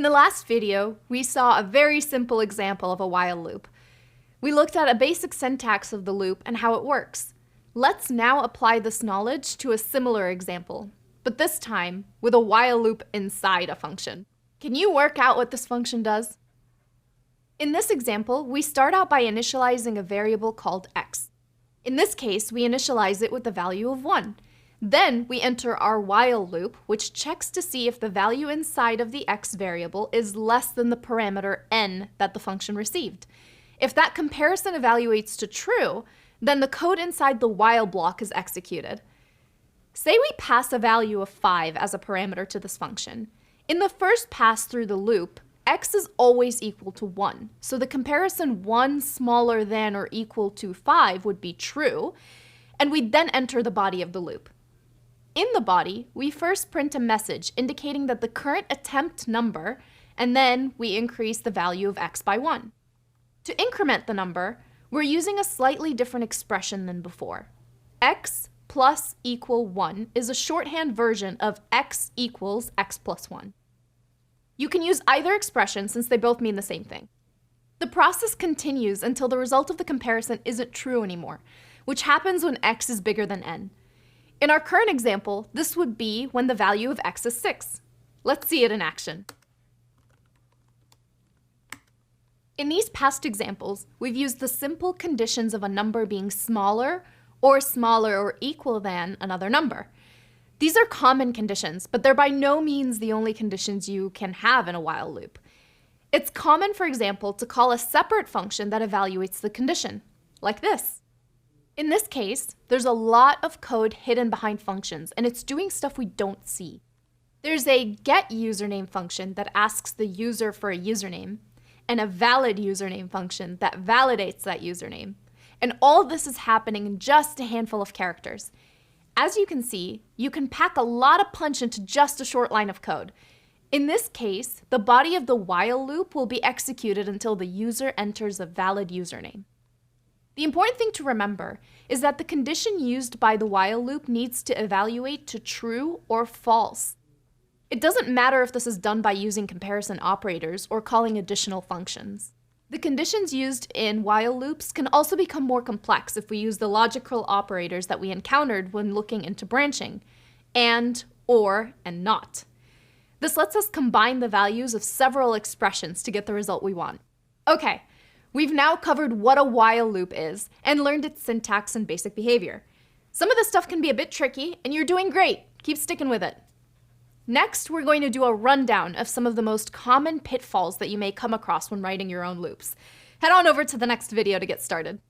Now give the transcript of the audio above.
the last video, we saw a very simple example of a while loop. We looked at a basic syntax of the loop and how it works. Let's now apply this knowledge to a similar example, but this time with a while loop inside a function. Can you work out what this function does? In this example, we start out by initializing a variable called x. In this case, we initialize it with the value of 1. Then we enter our while loop, which checks to see if the value inside of the x variable is less than the parameter n that the function received. If that comparison evaluates to true, then the code inside the while block is executed. Say we pass a value of 5 as a parameter to this function. In the first pass through the loop, x is always equal to 1, so the comparison 1 smaller than or equal to 5 would be true, and we'd then enter the body of the loop. In the body, we first print a message indicating that the current attempt number, and then we increase the value of x by 1. To increment the number, we're using a slightly different expression than before. X plus equal 1 is a shorthand version of x equals x plus 1. You can use either expression since they both mean the same thing. The process continues until the result of the comparison isn't true anymore, which happens when x is bigger than n. In our current example, this would be when the value of x is 6. Let's see it in action. In these past examples, we've used the simple conditions of a number being smaller or equal than another number. These are common conditions, but they're by no means the only conditions you can have in a while loop. It's common, for example, to call a separate function that evaluates the condition, like this. In this case, there's a lot of code hidden behind functions, and it's doing stuff we don't see. There's a getUsername function that asks the user for a username, and a validUsername function that validates that username. And all this is happening in just a handful of characters. As you can see, you can pack a lot of punch into just a short line of code. In this case, the body of the while loop will be executed until the user enters a valid username. The important thing to remember is that the condition used by the while loop needs to evaluate to true or false. It doesn't matter if this is done by using comparison operators or calling additional functions. The conditions used in while loops can also become more complex if we use the logical operators that we encountered when looking into branching, and, or, and not. This lets us combine the values of several expressions to get the result we want. Okay, we've now covered what a while loop is and learned its syntax and basic behavior. Some of this stuff can be a bit tricky, and you're doing great. Keep sticking with it. Next, we're going to do a rundown of some of the most common pitfalls that you may come across when writing your own loops. Head on over to the next video to get started.